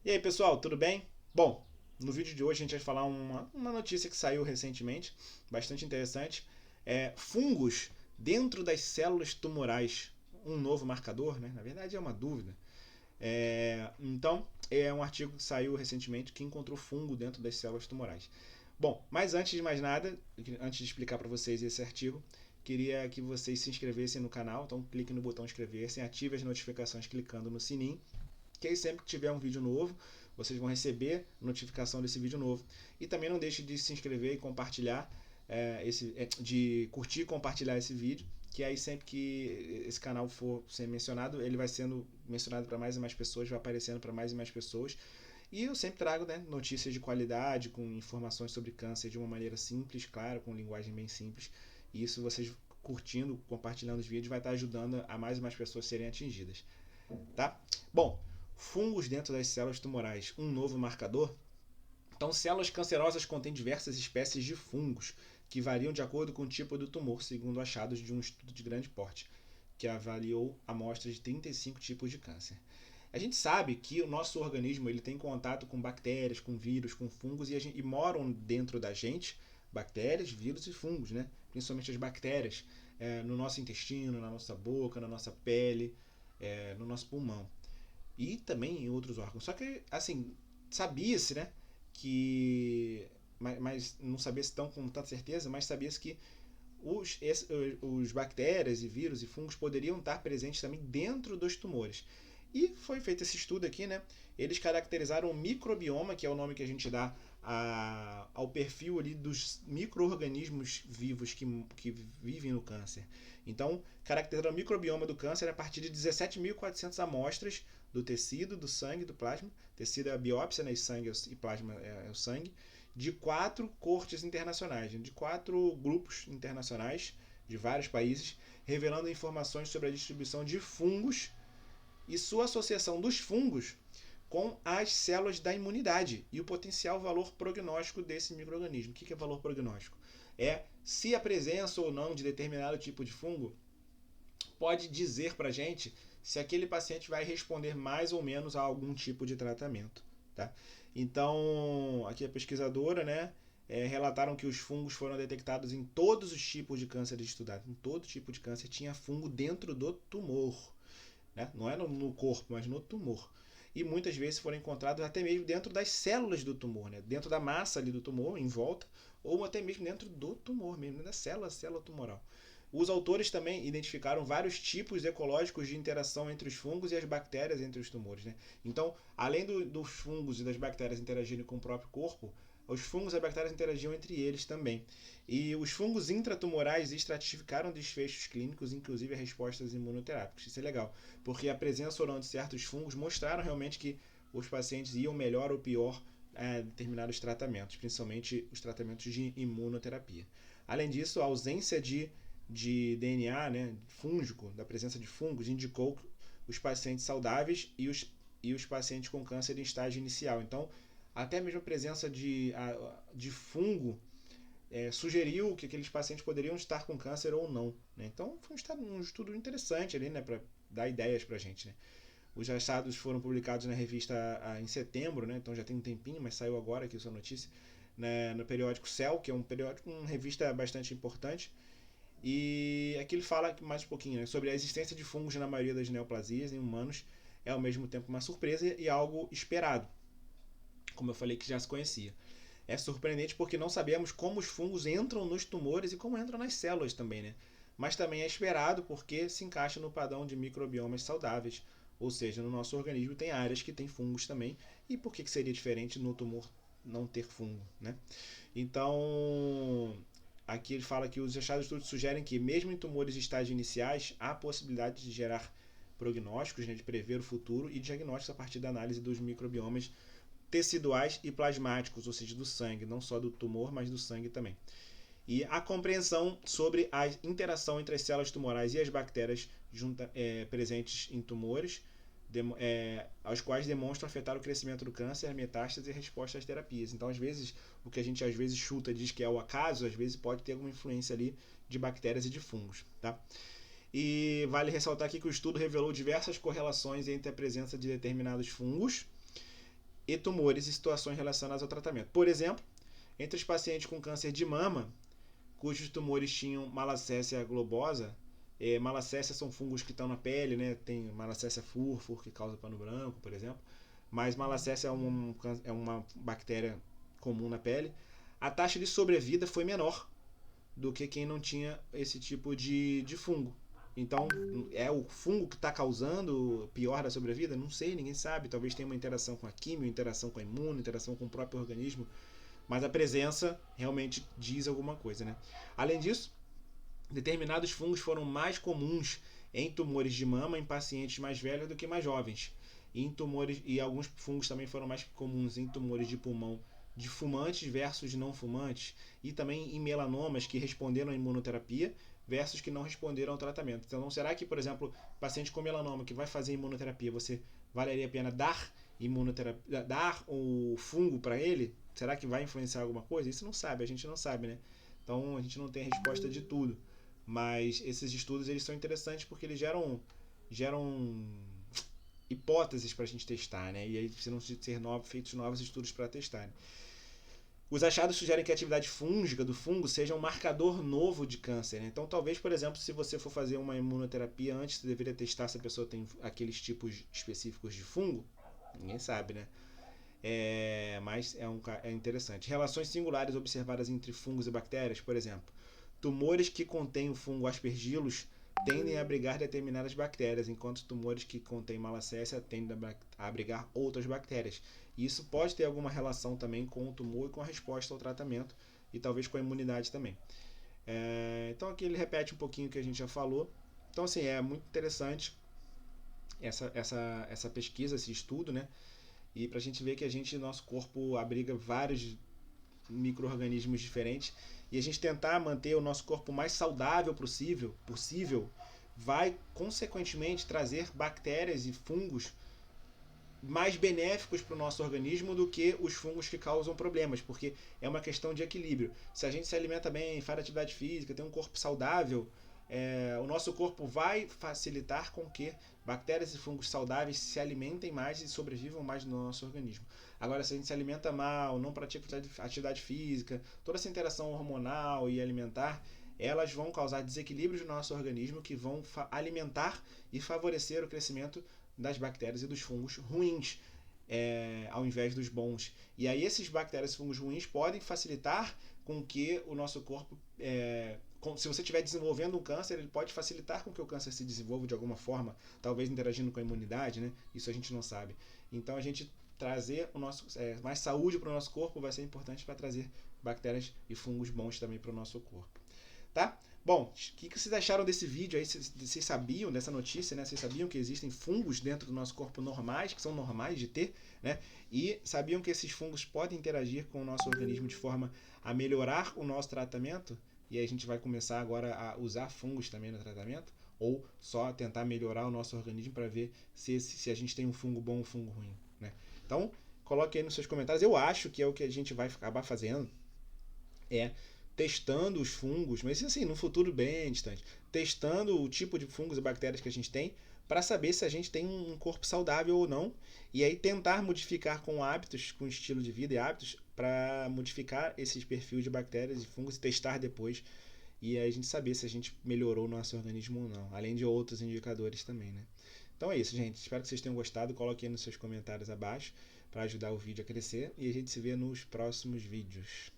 E aí, pessoal, tudo bem? Bom, no vídeo de hoje a gente vai falar uma notícia que saiu recentemente, bastante interessante. Fungos dentro das células tumorais, um novo marcador, né? Na verdade é uma dúvida. Então, é um artigo que saiu recentemente que encontrou fungo dentro das células tumorais. Bom, mas antes de mais nada, antes de explicar para vocês esse artigo, queria que vocês se inscrevessem no canal. Então, clique no botão inscrever-se, ative as notificações clicando no sininho, que aí sempre que tiver um vídeo novo, vocês vão receber notificação desse vídeo novo. E também não deixe de se inscrever e compartilhar, de curtir e compartilhar esse vídeo, que aí sempre que esse canal for ser mencionado, ele vai sendo mencionado para mais e mais pessoas, vai aparecendo para mais e mais pessoas. E eu sempre trago, né, notícias de qualidade, com informações sobre câncer de uma maneira simples, claro, com linguagem bem simples. E isso vocês curtindo, compartilhando os vídeos, vai estar ajudando a mais e mais pessoas serem atingidas. Tá? Bom, fungos dentro das células tumorais, um novo marcador. Então, células cancerosas contêm diversas espécies de fungos, que variam de acordo com o tipo do tumor, segundo achados de um estudo de grande porte, que avaliou amostras de 35 tipos de câncer. A gente sabe que o nosso organismo ele tem contato com bactérias, com vírus, com fungos e moram dentro da gente bactérias, vírus e fungos, né? Principalmente as bactérias no nosso intestino, na nossa boca, na nossa pele, no nosso pulmão e também em outros órgãos. Só que, assim, sabia-se, né, que... Mas não sabia-se tão com tanta certeza, mas sabia-se que os bactérias e vírus e fungos poderiam estar presentes também dentro dos tumores. E foi feito esse estudo aqui, né? Eles caracterizaram o microbioma, que é o nome que a gente dá ao perfil ali dos micro-organismos vivos que vivem no câncer. Então, caracterizaram o microbioma do câncer a partir de 17.400 amostras do tecido, do sangue, do plasma. Tecido é a biópsia, né? E sangue e plasma é o sangue. De 4 cortes internacionais, de 4 grupos internacionais de vários países, revelando informações sobre a distribuição de fungos e sua associação dos fungos com as células da imunidade e o potencial valor prognóstico desse microorganismo. O que é valor prognóstico? É se a presença ou não de determinado tipo de fungo pode dizer para a gente se aquele paciente vai responder mais ou menos a algum tipo de tratamento. Tá? Então, aqui a pesquisadora, né, relataram que os fungos foram detectados em todos os tipos de câncer estudados. Em todo tipo de câncer tinha fungo dentro do tumor. Né? Não é no corpo, mas no tumor. E muitas vezes foram encontrados até mesmo dentro das células do tumor, né? Dentro da massa ali do tumor, em volta, ou até mesmo dentro do tumor, mesmo da célula tumoral. Os autores também identificaram vários tipos ecológicos de interação entre os fungos e as bactérias entre os tumores. Né? Então, além dos fungos e das bactérias interagirem com o próprio corpo, os fungos e as bactérias interagiam entre eles também. E os fungos intratumorais estratificaram desfechos clínicos, inclusive respostas imunoterápicas. Isso é legal, porque a presença ou não de certos fungos mostraram realmente que os pacientes iam melhor ou pior a determinados tratamentos, principalmente os tratamentos de imunoterapia. Além disso, a ausência de DNA, né, fúngico, da presença de fungos, indicou os pacientes saudáveis e os pacientes com câncer em estágio inicial. Então, até mesmo a presença de fungo sugeriu que aqueles pacientes poderiam estar com câncer ou não. Né? Então, foi um estudo interessante ali, né, para dar ideias para a gente. Né? Os achados foram publicados na revista em setembro, né? Então já tem um tempinho, mas saiu agora aqui essa notícia, né? No periódico Cell, que é um periódico, uma revista bastante importante. E aqui ele fala mais um pouquinho, né, sobre a existência de fungos na maioria das neoplasias em humanos. É ao mesmo tempo uma surpresa e algo esperado, como eu falei que já se conhecia. É surpreendente porque não sabemos como os fungos entram nos tumores e como entram nas células também, né? Mas também é esperado porque se encaixa no padrão de microbiomas saudáveis, ou seja, no nosso organismo tem áreas que tem fungos também. E por que seria diferente no tumor não ter fungo, né? Então, aqui ele fala que os achados estudos sugerem que, mesmo em tumores de estágios iniciais, há possibilidade de gerar prognósticos, né, de prever o futuro e diagnósticos a partir da análise dos microbiomas teciduais e plasmáticos, ou seja, do sangue, não só do tumor, mas do sangue também. E a compreensão sobre a interação entre as células tumorais e as bactérias presentes em tumores, aos quais demonstram afetar o crescimento do câncer, metástase e resposta às terapias. Então, às vezes, o que a gente às vezes chuta diz que é o acaso, às vezes pode ter alguma influência ali de bactérias e de fungos. Tá? E vale ressaltar aqui que o estudo revelou diversas correlações entre a presença de determinados fungos e tumores e situações relacionadas ao tratamento. Por exemplo, entre os pacientes com câncer de mama, cujos tumores tinham Malassezia globosa. Malassezia são fungos que estão na pele, né? Tem Malassezia furfur, que causa pano branco, por exemplo. Mas Malassezia é uma bactéria comum na pele. A taxa de sobrevida foi menor do que quem não tinha esse tipo de fungo. Então, é o fungo que está causando pior da sobrevida? Não sei, ninguém sabe. Talvez tenha uma interação com a químio, interação com a imuno, interação com o próprio organismo. Mas a presença realmente diz alguma coisa, né? Além disso, determinados fungos foram mais comuns em tumores de mama em pacientes mais velhos do que mais jovens. E alguns fungos também foram mais comuns em tumores de pulmão de fumantes versus não fumantes, e também em melanomas que responderam à imunoterapia versus que não responderam ao tratamento. Então, será que, por exemplo, paciente com melanoma que vai fazer imunoterapia, você valeria a pena dar imunoterapia, dar o fungo para ele? Será que vai influenciar alguma coisa? Isso não sabe, a gente não sabe, né? Então a gente não tem a resposta de tudo. Mas esses estudos eles são interessantes porque eles geram hipóteses para a gente testar, né? E aí precisam ser feitos novos estudos para testar. Né? Os achados sugerem que a atividade fúngica do fungo seja um marcador novo de câncer. Né? Então, talvez, por exemplo, se você for fazer uma imunoterapia antes, você deveria testar se a pessoa tem aqueles tipos específicos de fungo. Ninguém sabe, né? Mas é interessante. Relações singulares observadas entre fungos e bactérias, por exemplo. Tumores que contêm o fungo Aspergillus tendem a abrigar determinadas bactérias, enquanto tumores que contêm Malassezia tendem a abrigar outras bactérias. E isso pode ter alguma relação também com o tumor e com a resposta ao tratamento, e talvez com a imunidade também. Então aqui ele repete um pouquinho o que a gente já falou. Então assim, é muito interessante essa pesquisa, esse estudo, né? E para a gente ver que nosso corpo abriga vários micro-organismos diferentes, e a gente tentar manter o nosso corpo mais saudável possível vai consequentemente trazer bactérias e fungos mais benéficos para o nosso organismo do que os fungos que causam problemas, porque é uma questão de equilíbrio. Se a gente se alimenta bem, faz atividade física, tem um corpo saudável, o nosso corpo vai facilitar com que bactérias e fungos saudáveis se alimentem mais e sobrevivam mais no nosso organismo. Agora, se a gente se alimenta mal, não pratica atividade física, toda essa interação hormonal e alimentar, elas vão causar desequilíbrios no nosso organismo que vão alimentar e favorecer o crescimento das bactérias e dos fungos ruins, ao invés dos bons. E aí esses bactérias e fungos ruins podem facilitar com que o nosso corpo, se você estiver desenvolvendo um câncer, ele pode facilitar com que o câncer se desenvolva de alguma forma, talvez interagindo com a imunidade, né? Isso a gente não sabe. Então a gente trazer mais saúde para o nosso corpo vai ser importante para trazer bactérias e fungos bons também para o nosso corpo. Tá? Bom, o que vocês acharam desse vídeo aí? Vocês sabiam dessa notícia, né? Vocês sabiam que existem fungos dentro do nosso corpo normais, que são normais de ter, né? E sabiam que esses fungos podem interagir com o nosso organismo de forma a melhorar o nosso tratamento? E aí a gente vai começar agora a usar fungos também no tratamento? Ou só tentar melhorar o nosso organismo para ver se a gente tem um fungo bom ou um fungo ruim, né? Então, coloque aí nos seus comentários. Eu acho que é o que a gente vai acabar fazendo, testando os fungos, mas assim, no futuro bem distante, testando o tipo de fungos e bactérias que a gente tem para saber se a gente tem um corpo saudável ou não, e aí tentar modificar com hábitos, com estilo de vida e hábitos, para modificar esses perfis de bactérias e fungos e testar depois, e aí a gente saber se a gente melhorou o nosso organismo ou não, além de outros indicadores também, né? Então é isso, gente. Espero que vocês tenham gostado. Coloque aí nos seus comentários abaixo para ajudar o vídeo a crescer, e a gente se vê nos próximos vídeos.